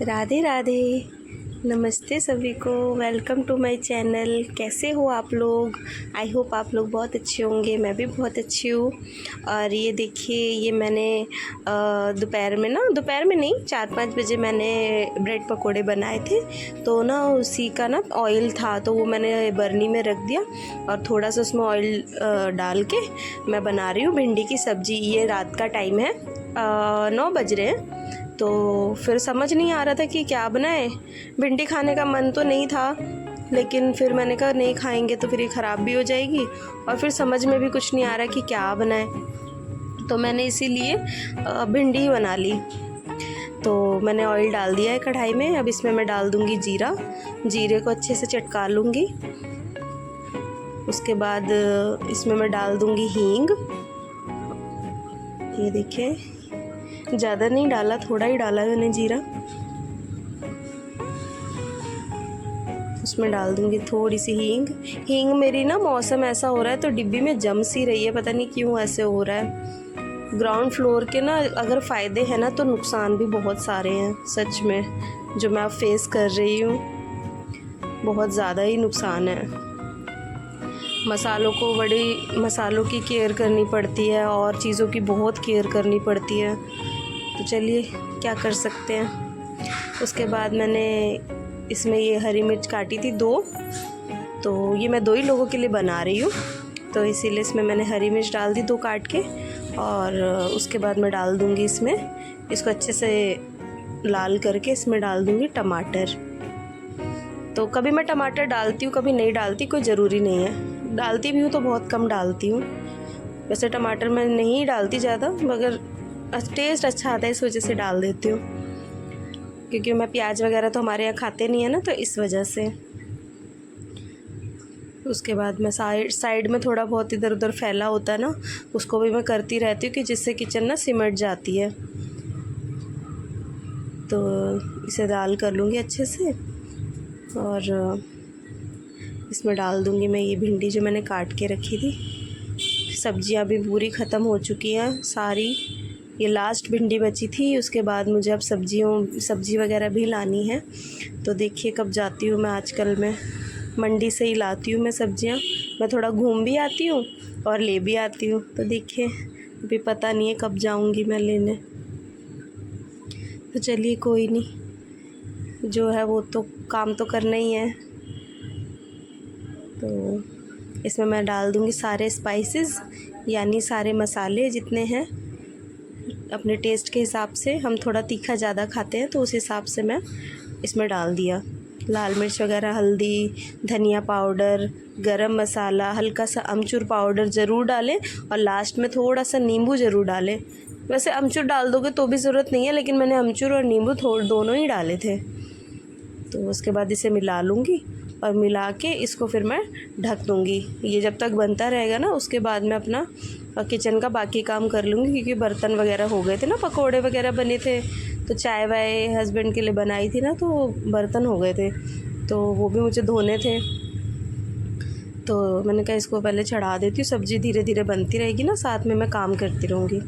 राधे राधे। नमस्ते सभी को, वेलकम टू माय चैनल। कैसे हो आप लोग? आई होप आप लोग बहुत अच्छे होंगे। मैं भी बहुत अच्छी हूँ। और ये देखिए, ये मैंने दोपहर में नहीं, 4-5 बजे मैंने ब्रेड पकोड़े बनाए थे। तो ना उसी का ना ऑयल था, तो वो मैंने बर्नी में रख दिया और थोड़ा सा उसमें ऑयल डाल के मैं बना रही हूँ भिंडी की सब्ज़ी। ये रात का टाइम है, 9 बज रहे हैं। तो फिर समझ नहीं आ रहा था कि क्या बनाए। भिंडी खाने का मन तो नहीं था, लेकिन फिर मैंने कहा नहीं खाएंगे तो फिर ये ख़राब भी हो जाएगी, और फिर समझ में भी कुछ नहीं आ रहा कि क्या बनाए। तो मैंने इसीलिए भिंडी ही बना ली। तो मैंने ऑयल डाल दिया है कढ़ाई में। अब इसमें मैं डाल दूँगी जीरा। जीरे को अच्छे से चटका लूँगी। उसके बाद इसमें मैं डाल दूँगी हींग। ये देखिए, ज़्यादा नहीं डाला, थोड़ा ही डाला मैंने जीरा। उसमें डाल दूँगी थोड़ी सी हींग। हींग मेरी ना, मौसम ऐसा हो रहा है तो डिब्बी में जम सी रही है, पता नहीं क्यों ऐसे हो रहा है। ग्राउंड फ्लोर के ना अगर फ़ायदे हैं ना तो नुकसान भी बहुत सारे हैं सच में, जो मैं अब फेस कर रही हूँ। बहुत ज़्यादा ही नुकसान है। मसालों की केयर करनी पड़ती है और चीज़ों की बहुत केयर करनी पड़ती है। तो चलिए, क्या कर सकते हैं। उसके बाद मैंने इसमें ये हरी मिर्च काटी थी 2। तो ये मैं 2 ही लोगों के लिए बना रही हूँ, तो इसीलिए इसमें मैंने हरी मिर्च डाल दी 2 काट के। और उसके बाद मैं डाल दूँगी इसमें, इसको अच्छे से लाल करके इसमें डाल दूँगी टमाटर। तो कभी मैं टमाटर डालती हूँ, कभी नहीं डालती, कोई ज़रूरी नहीं है। डालती भी हूँ तो बहुत कम डालती हूँ। वैसे टमाटर मैं नहीं डालती ज़्यादा, मगर टेस्ट अच्छा आता है इस वजह से डाल देती हूँ, क्योंकि मैं प्याज वगैरह तो हमारे यहाँ खाते नहीं है ना, तो इस वजह से। उसके बाद मैं साइड में थोड़ा बहुत इधर उधर फैला होता है ना, उसको भी मैं करती रहती हूँ कि जिससे किचन ना सिमट जाती है। तो इसे दाल कर लूँगी अच्छे से, और इसमें डाल दूँगी मैं ये भिंडी जो मैंने काट के रखी थी। सब्जियाँ भी पूरी ख़त्म हो चुकी हैं सारी, ये लास्ट भिंडी बची थी। उसके बाद मुझे अब सब्जी वगैरह भी लानी है। तो देखिए कब जाती हूँ मैं। आजकल मैं मंडी से ही लाती हूँ मैं सब्जियाँ। मैं थोड़ा घूम भी आती हूँ और ले भी आती हूँ। तो देखिए, अभी पता नहीं है कब जाऊँगी मैं लेने। तो चलिए, कोई नहीं, जो है वो तो काम तो करना ही है। तो इसमें मैं डाल दूँगी सारे स्पाइसेस, यानी सारे मसाले जितने हैं अपने टेस्ट के हिसाब से। हम थोड़ा तीखा ज़्यादा खाते हैं तो उस हिसाब से मैं इसमें डाल दिया। लाल मिर्च वगैरह, हल्दी, धनिया पाउडर, गरम मसाला, हल्का सा अमचूर पाउडर ज़रूर डालें, और लास्ट में थोड़ा सा नींबू ज़रूर डालें। वैसे अमचूर डाल दोगे तो भी ज़रूरत नहीं है, लेकिन मैंने अमचूर और नींबू दोनों ही डाले थे। तो उसके बाद इसे मिला लूँगी, और मिला के इसको फिर मैं ढक दूँगी। ये जब तक बनता रहेगा ना, उसके बाद मैं अपना किचन का बाकी काम कर लूँगी, क्योंकि बर्तन वगैरह हो गए थे ना, पकोड़े वगैरह बने थे, तो चाय वाय हस्बैंड के लिए बनाई थी ना, तो बर्तन हो गए थे, तो वो भी मुझे धोने थे। तो मैंने कहा इसको पहले चढ़ा देती हूँ, सब्ज़ी धीरे धीरे बनती रहेगी ना, साथ में मैं काम करती रहूँगी।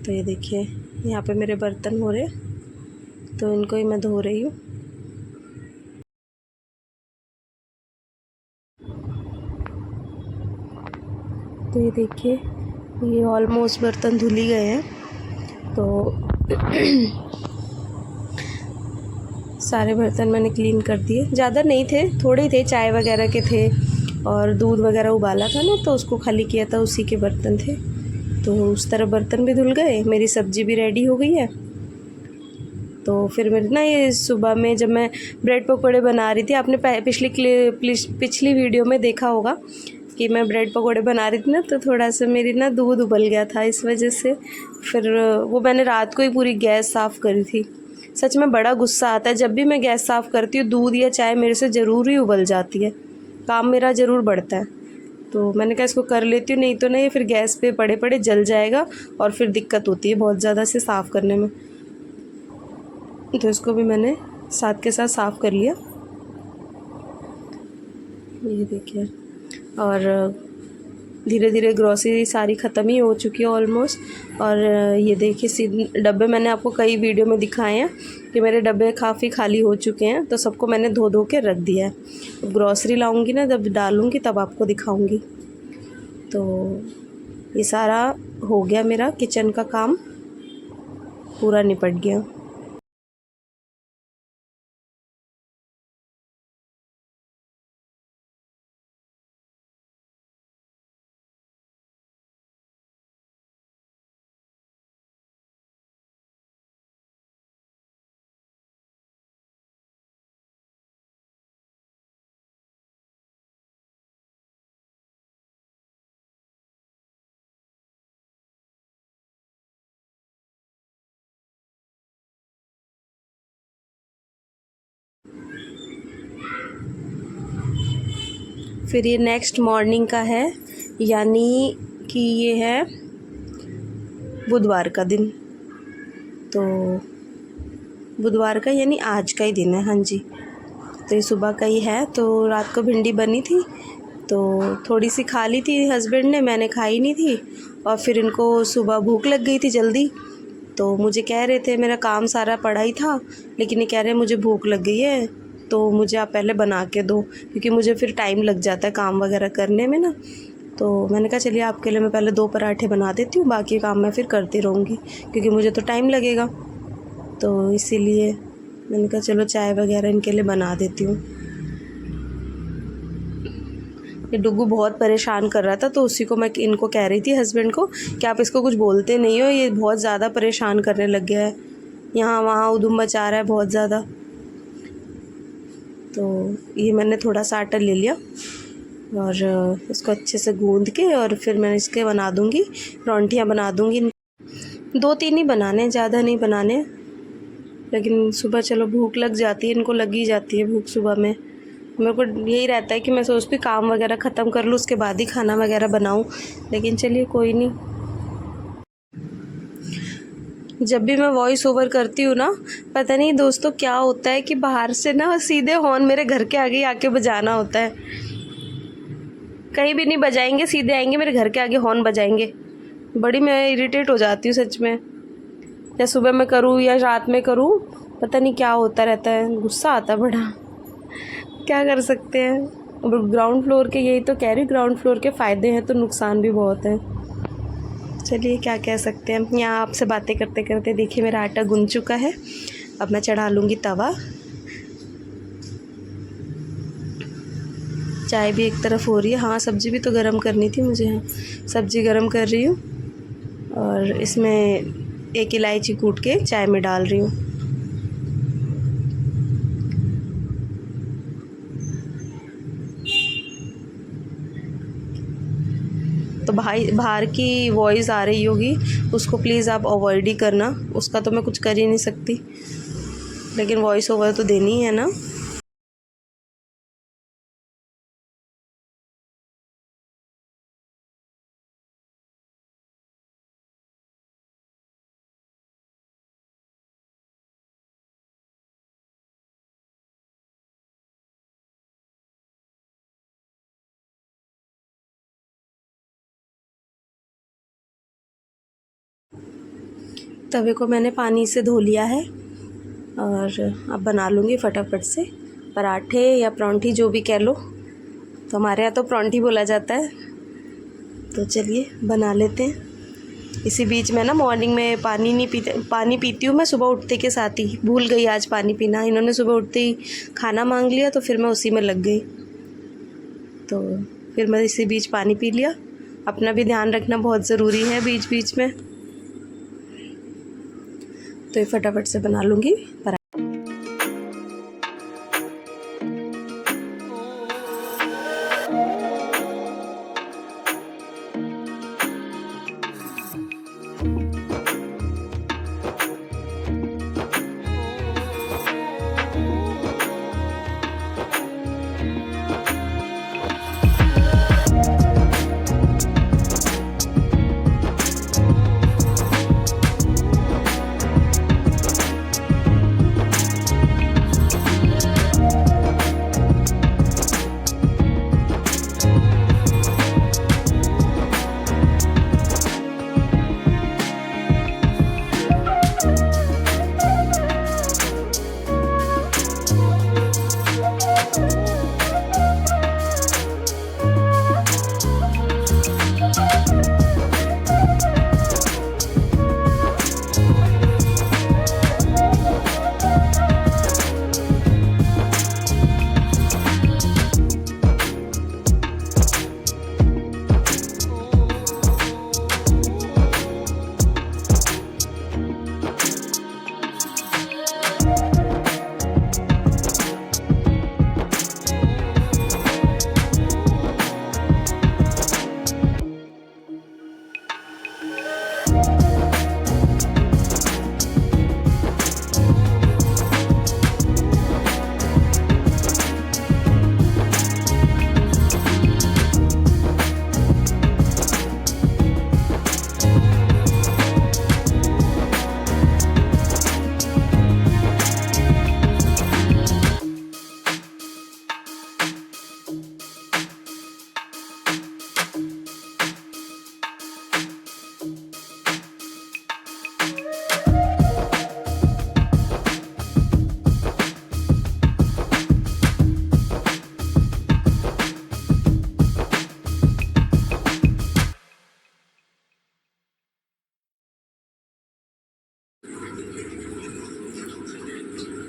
तो ये देखिए, यहाँ पे मेरे बर्तन हो रहे, तो इनको ही मैं धो रही हूँ। तो ये देखिए, ये ऑलमोस्ट बर्तन धुल ही गए हैं। तो सारे बर्तन मैंने क्लीन कर दिए। ज़्यादा नहीं थे, थोड़े थे, चाय वगैरह के थे और दूध वगैरह उबाला था ना, तो उसको खाली किया था, उसी के बर्तन थे। तो उस तरह बर्तन भी धुल गए। मेरी सब्ज़ी भी रेडी हो गई है। तो फिर मेरे ना, ये सुबह में जब मैं ब्रेड पकोड़े बना रही थी, आपने पिछली वीडियो में देखा होगा कि मैं ब्रेड पकोड़े बना रही थी ना, तो थोड़ा सा मेरी ना दूध उबल गया था, इस वजह से फिर वो मैंने रात को ही पूरी गैस साफ़ करी थी। सच में बड़ा गुस्सा आता है जब भी मैं गैस साफ़ करती हूँ, दूध या चाय मेरे से ज़रूर ही उबल जाती है, काम मेरा ज़रूर बढ़ता है। तो मैंने कहा इसको कर लेती हूँ, नहीं तो नहीं फिर गैस पे पड़े पड़े जल जाएगा, और फिर दिक्कत होती है बहुत ज़्यादा से साफ़ करने में। तो इसको भी मैंने साथ के साथ साफ़ कर लिया। ये देखिए, और धीरे धीरे ग्रॉसरी सारी ख़त्म ही हो चुकी है ऑलमोस्ट। और ये देखिए डब्बे मैंने आपको कई वीडियो में दिखाए हैं कि मेरे डब्बे काफ़ी खाली हो चुके हैं, तो सबको मैंने धो धो के रख दिया है। अब ग्रॉसरी लाऊंगी ना, जब डालूंगी तब आपको दिखाऊंगी। तो ये सारा हो गया, मेरा किचन का काम पूरा निपट गया। फिर ये नेक्स्ट मॉर्निंग का है, यानी कि ये है बुधवार का दिन। तो बुधवार का यानी आज का ही दिन है। हाँ जी, तो ये सुबह का ही है। तो रात को भिंडी बनी थी, तो थोड़ी सी खा ली थी हस्बैंड ने, मैंने खाई नहीं थी। और फिर इनको सुबह भूख लग गई थी जल्दी, तो मुझे कह रहे थे, मेरा काम सारा पड़ा ही था, लेकिन ये कह रहे मुझे भूख लग गई है, तो मुझे आप पहले बना के दो, क्योंकि मुझे फिर टाइम लग जाता है काम वगैरह करने में ना। तो मैंने कहा चलिए आपके लिए मैं पहले 2 पराठे बना देती हूँ, बाकी काम मैं फिर करती रहूँगी, क्योंकि मुझे तो टाइम लगेगा। तो इसीलिए मैंने कहा चलो चाय वगैरह इनके लिए बना देती हूँ। ये डुग्गू बहुत परेशान कर रहा था, तो उसी को मैं इनको कह रही थी हस्बैंड को कि आप इसको कुछ बोलते नहीं हो, ये बहुत ज़्यादा परेशान करने लग गया है, यहाँ वहाँ उधुम मचा रहा है बहुत ज़्यादा। तो ये मैंने थोड़ा सा आटा ले लिया और इसको अच्छे से गूंद के, और फिर मैं इसके बना दूँगी, परौंठियाँ बना दूँगी। 2-3 ही बनाने, ज़्यादा नहीं बनाने, लेकिन सुबह चलो भूख लग जाती है, इनको लग ही जाती है भूख सुबह में। मेरे को यही रहता है कि मैं सोचती काम वगैरह ख़त्म कर लूँ, उसके बाद ही खाना वगैरह बनाऊँ, लेकिन चलिए कोई नहीं। जब भी मैं वॉइस ओवर करती हूँ ना, पता नहीं दोस्तों क्या होता है कि बाहर से ना सीधे हॉर्न मेरे घर के आगे आके बजाना होता है। कहीं भी नहीं बजाएंगे, सीधे आएंगे मेरे घर के आगे हॉर्न बजाएंगे। बड़ी मैं इरिटेट हो जाती हूँ सच में, या सुबह में करूँ या रात में करूँ, पता नहीं क्या होता रहता है, गुस्सा आता है बड़ा। क्या कर सकते हैं। अब ग्राउंड फ्लोर के, यही तो कह रही, ग्राउंड फ्लोर के फ़ायदे हैं तो नुकसान भी बहुत है। चलिए क्या कह सकते हैं। यहाँ आपसे बातें करते करते देखिए मेरा आटा गूंद चुका है। अब मैं चढ़ा लूँगी तवा। चाय भी एक तरफ हो रही है। हाँ, सब्ज़ी भी तो गरम करनी थी मुझे। हाँ, सब्ज़ी गरम कर रही हूँ और इसमें 1 इलायची कूट के चाय में डाल रही हूँ। तो भाई बाहर की वॉइस आ रही होगी, उसको प्लीज़ आप अवॉइड ही करना, उसका तो मैं कुछ कर ही नहीं सकती, लेकिन वॉइस ओवर तो देनी है ना। तवे को मैंने पानी से धो लिया है और अब बना लूँगी फटाफट से पराठे या परौंठी, जो भी कह लो। तो हमारे यहाँ तो परौंठी बोला जाता है। तो चलिए बना लेते हैं। इसी बीच में ना मॉर्निंग में पानी पीती हूँ मैं सुबह उठते के साथ ही। भूल गई आज पानी पीना, इन्होंने सुबह उठते ही खाना मांग लिया, तो फिर मैं उसी में लग गई, तो फिर मैं इसी बीच पानी पी लिया। अपना भी ध्यान रखना बहुत ज़रूरी है बीच बीच में। तो ये फटाफट से बना लूँगी पराठा।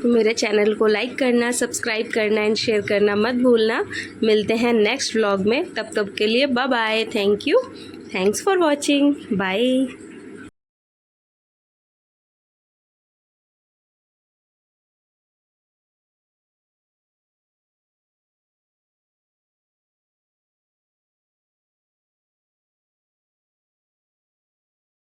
तो मेरे चैनल को लाइक करना, सब्सक्राइब करना एंड शेयर करना मत भूलना। मिलते हैं नेक्स्ट व्लॉग में, तब तक के लिए bye bye. Thank you, thanks for watching, bye.